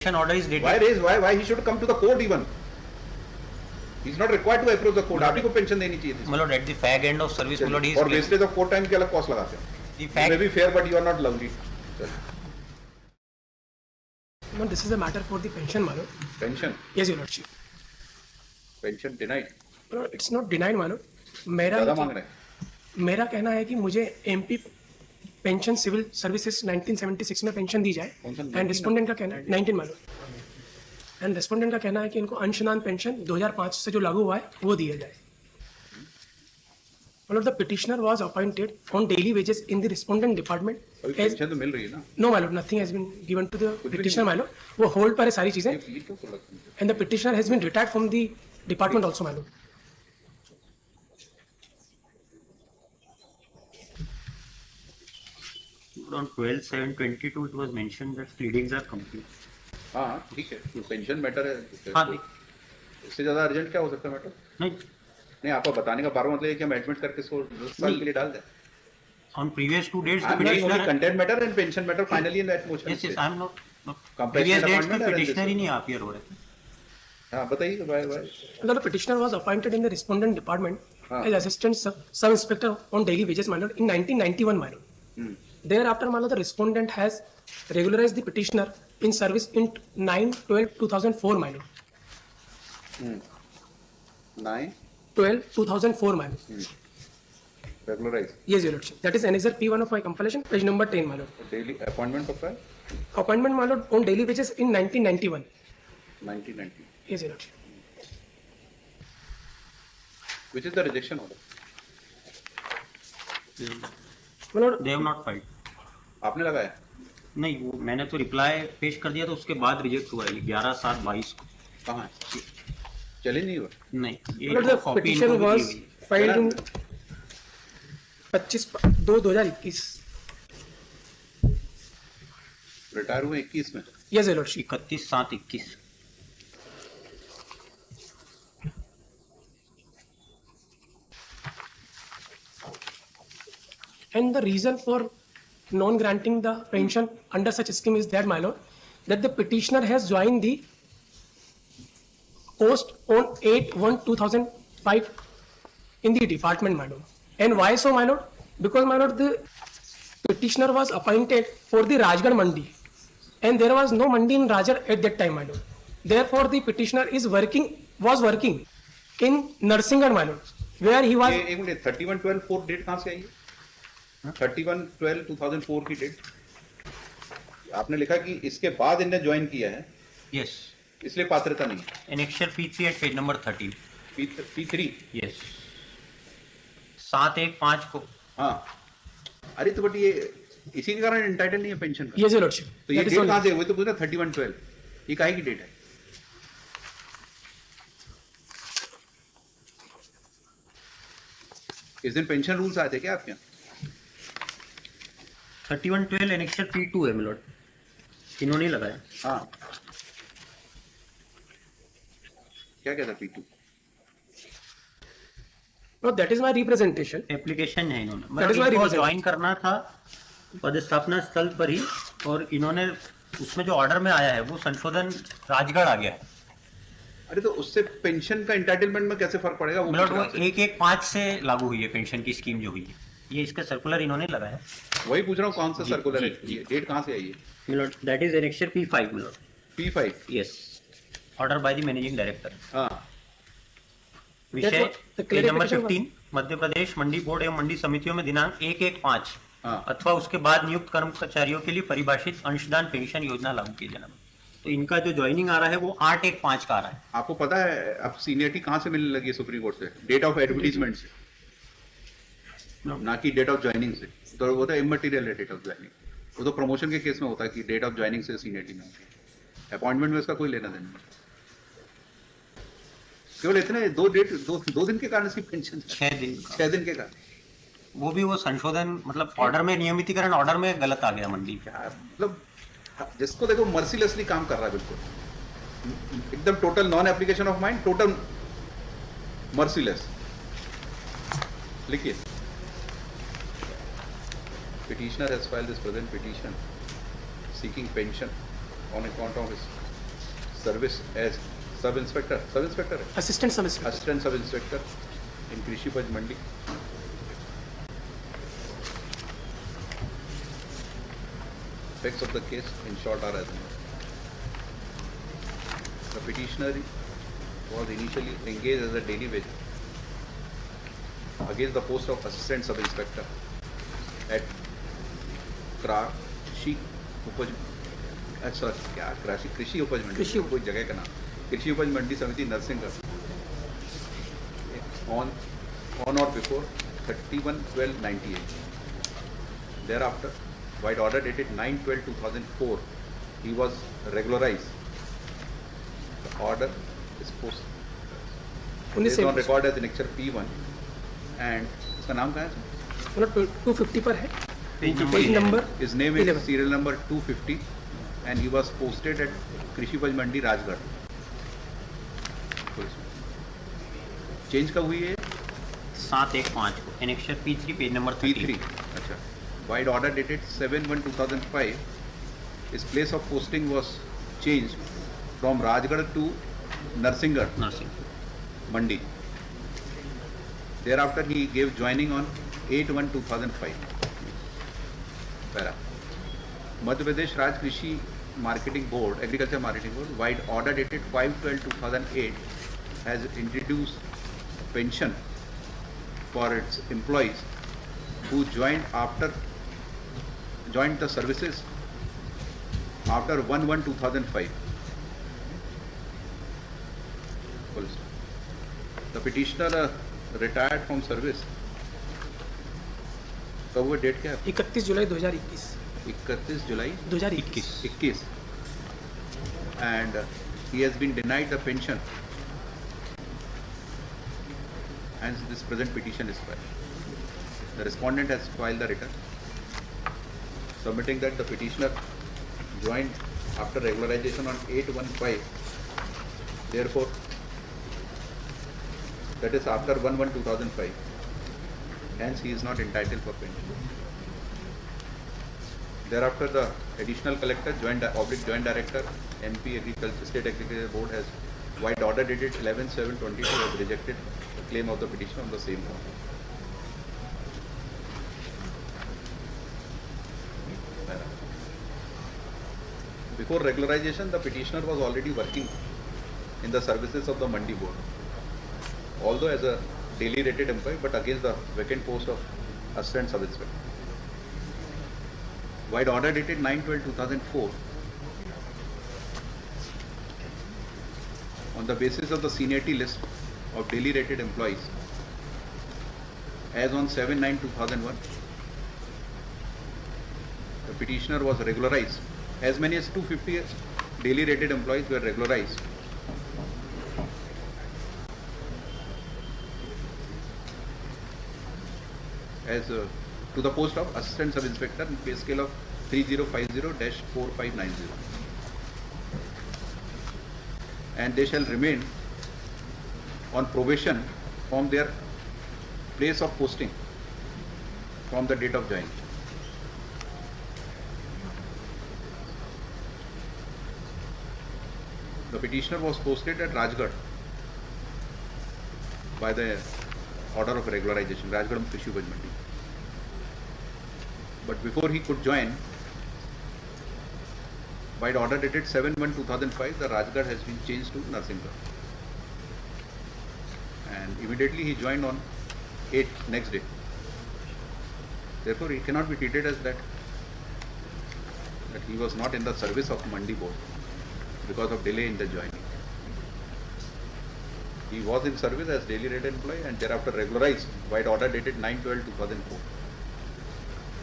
order is dated. Why he should come to the court even? He is not required to approach the court. आप ही को pension देनी चाहिए थी. मतलब at the fag end of service मतलब he is. और wastage of court time के अलग cost लगाते हैं. The fag. May be fair but you are not lovely. No, this is a matter for the pension, Mano. Pension. Yes, Your Lordship. Pension denied. No, it's not denied, Mano. ज़्यादा मांग रहे हैं. मेरा कहना है कि मुझे एमपी पेंशन सिविल सर्विसेज 1976 में पेंशन दी जाए एंड रिस्पोंडेंट का कहना है 19 मानो एंड रिस्पोंडेंट का कहना है कि इनको अंशदान पेंशन 2005 से जो लागू हुआ है वो दिया जाए. मतलब the petitioner was appointed on daily wages in the respondent department. Pension तो मिल रही है ना. नो मानो nothing has been given to the petitioner मानो. वो होल्ड पर है सारी चीजें and the petitioner has been retired from the department also मानो. On 12/7/22 it was mentioned that pleadings are complete. हाँ ठीक है. पेंशन मैटर है. हाँ इससे ज़्यादा अर्जेंट क्या हो सकता है मैटर? नहीं आपको बताने का बार मतलब है कि हम एडमिट करके इसको 10 साल के लिए डाल दें. On previous 2 dates the petitioner content matter and pension matter finally in that motion. Yes, I am not. Previous dates में petitioner ही नहीं appear हो रहे थे. हाँ बताइए why. The petitioner was appointed in the respondent department as assistant sub inspector on daily wages manner in 1991 manner. Thereafter, Mano, the respondent has regularized the petitioner in service in 9/12/2004, Mano. 9/12/2004, Mano. Regularized. Yes, Your Lordship. That is Annexure P1 of my compilation, page number 10, Mano. Daily appointment of appointment, Mano, on daily wages in 1991. 1990. Yes, Your Lordship. Which is the rejection order? They have not filed. आपने लगाया? नहीं वो मैंने तो reply पेश कर दिया तो उसके बाद रिजेक्ट हुआ है 11/7/22 को. कहाँ है? चले नहीं हुआ? नहीं ये the petition was filed in 25/2/2021. Retire हुए 21 में. Yes, Your Lordship. 31/7/21. And the reason for non-granting the pension under such scheme is that, my lord, that the petitioner has joined the post on 8/1/2005 in the department, my lord. And why so, my lord? Because, my lord, the petitioner was appointed for the Rajgarh Mandi, and there was no Mandi in Rajgarh at that time, my lord. Therefore, the petitioner was working in Narsingarh, my lord, where he was. एक minute 31/12/4 date कहाँ से आई है? 31/12/2004 की date आपने लिखा कि इसके बाद इन्हें ज्वाइन किया है. यस इसलिए पात्रता नहीं. Annexure P3 at page number 13. P3 yes 7/1/5 को. हाँ अरे तो बट ये इसी के कारण एंटाइटल नहीं है पेंशन. Yes, Your Lordship. तो ये डेट कहाँ से? वो तो पूछा 31/12. ये काहे की डेट है? इस दिन पेंशन रूल्स आए थे क्या आपके यहाँ? 31/12 एनेक्चर P2 है मिलोड. इन्होंने लगाया. हाँ क्या कहता P2? No, that is my representation. Application है इन्होंने. That is my मतलब representation. ज्वाइन करना था पदस्थापना स्थल पर ही और इन्होंने उसमें जो ऑर्डर में आया है वो संशोधन राजगढ़ आ गया है. अरे तो उससे पेंशन का एंटाइटलमेंट में कैसे फर्क पड़ेगा? वो मिलोड वो 1/1/5 से लागू हुई है पेंशन की स्कीम जो हुई है. ये इसका सर्कुलर इन्होंने लगाया. वही पूछ रहा हूँ कौन सा सर्कुलर है? डेट कहाँ से आई है? Milord that is annexure P5 milord. P5. Yes order by the managing director. हाँ विषय the page number clarification 15 Madhya Pradesh Mandi board एवं मंडी समितियों में दिनांक 1/1/5 हाँ. अथवा उसके बाद नियुक्त कर्मचारियों के लिए परिभाषित अंशदान पेंशन योजना लागू किए जाना. तो इनका जो ज्वाइनिंग आ रहा है वो 8/1/5 का आ रहा है. आपको पता है अब सीनियरिटी कहाँ से मिलने लगी है सुप्रीम कोर्ट से? डेट ऑफ एडवर्टीजमेंट से, ना कि डेट ऑफ ज्वाइनिंग से. तो वो तो इमटेरियल है डेट ऑफ ज्वाइनिंग. वो तो प्रमोशन के केस में होता है कि डेट ऑफ ज्वाइनिंग से सीनियरिटी में होती है. अपॉइंटमेंट में उसका कोई लेना देना नहीं. केवल इतने दो दिन के कारण इसकी पेंशन 6 दिन के कारण. वो भी वो संशोधन मतलब ऑर्डर में नियमितीकरण ऑर्डर में गलत आ गया मंडी पे. मतलब जिसको देखो मर्सीलेसली काम कर रहा है बिल्कुल एकदम. Total non application of mind, total merciless. लिखिए petitioner has filed this present petition seeking pension on account of his service as sub-inspector assistant sub inspector. assistant sub-inspector in Krishi Upaj Mandi. Facts of the case in short are as follows. The petitioner was initially engaged as a daily wage against the post of assistant sub-inspector at कृषि उपज कृषि उपज मंडी, कृषि कोई जगह का नाम, कृषि उपज मंडी समिति Narsinghgarh on or before 31/12/98. Thereafter, by order dated 9/12/2004, he was regularized. The order is only is same on record as annexure P1 and इसका नाम कहाँ है? मतलब 250 पर है, page page number His name 11. is serial number 250 and he was posted at कृषि उपज मंडी Rajgarh. Change कब हुई है? 7/1/5 को annexure P3 page number P3. 30. अच्छा. By order dated 7/1/2005, his place of posting was changed from Rajgarh to Narsingarh, nursing Mandi. Thereafter, he gave joining on 8/1/2005. Para. Madhya Pradesh Raj Krishi Marketing Board, Agriculture Marketing Board, by order dated 5/12/2008, has introduced pension for its employees who joined the services after 1/1/2005. The petitioner retired from service. कब हुआ, date क्या है? 31 जुलाई 2021. 31 जुलाई 2021. 21. And he has been denied the pension. Hence this present petition is filed. The respondent has filed the return submitting that the petitioner joined after regularization on 8/1/5. Therefore, that is after 1/1/2005. Hence he is not entitled for pension. Thereafter, the additional collector, joint director, MP Agriculture, State Agriculture Board has, by order dated 11/7/22, has rejected the claim of the petitioner on the same ground. Before regularization, the petitioner was already working in the services of the Mandi Board, although as a daily rated employee, but against the vacant post of assistant sub-inspector. By order dated 9/12/2004, on the basis of the seniority list of daily rated employees, as on 7/9/2001, the petitioner was regularized. As many as 250 daily rated employees were regularized. As to the post of assistant sub-inspector in pay scale of 3050-4590, and they shall remain on probation from their place of posting from the date of joining. The petitioner was posted at Rajgarh by the order of regularization, Rajgarh Krishi Upaj Mandi. But before he could join, by the order dated 7/1/2005, the Rajgarh has been changed to Narsingarh. And immediately he joined on 8 next day. Therefore, he cannot be treated as that he was not in the service of Mandi Board because of delay in the joining. He was in service as daily rated employee and thereafter regularized by the order dated 9/12/2004.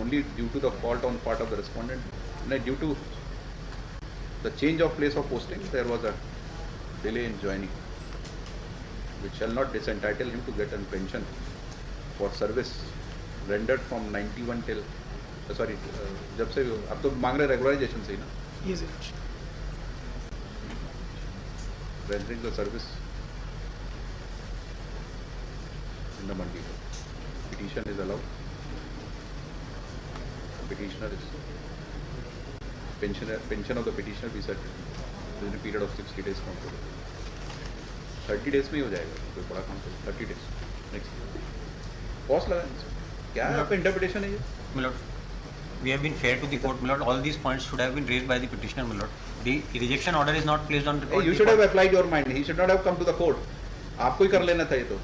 Only due to the fault on part of the respondent, due to the change of place of posting, there was a delay in joining, which shall not disentitle him to get a pension for service rendered from 91 till जब से अब तो मांग रहे regularisation से ही ना, Yes, Your Lordship. rendering the service in the Mandi Board. Petition is allowed. Petitioner is pension of the petitioner be settled. With in period of 60 days count करो, 30 days में ही हो जाएगा, कोई बड़ा काम करो, 30 days नेक्स्ट कॉस्ट लगा, क्या है आपका इंटरप्रिटेशन है ये? My lord, we have been fair to the court, my lord. All these points should have been raised by the petitioner, my lord. The rejection order is not placed on the court. You should have applied your mind. He should not have come to the court. आपको ही कर लेना था ये तो.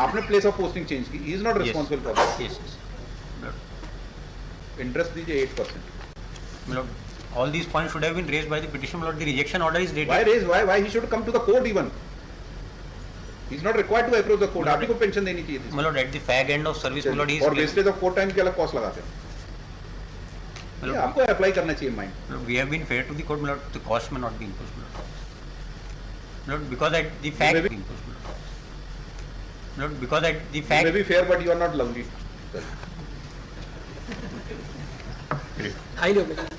आपने place of posting change की. He is not responsible for that. Yes, yes. My lord. Interest दीजिए 8%. My lord, all these points should have been raised by the petitioner, my lord. The rejection order is dated. Why raise? Why he should come to the court even? He is not required to approach the court. आप ही को pension देनी चाहिए थी. My lord, at the fag end of service, my lord, he is. और wastage of court time के अलग cost लगाते हैं. My ये lord, आपको अप्लाई करना चाहिए mind. my lord, we have been fair to the court, my lord. The cost may not be imposed, my lord. My lord, because at the fag Maybe- imposed, my lord. My lord, because at the You fag. may be fair, but you are not lovely. Highly objective.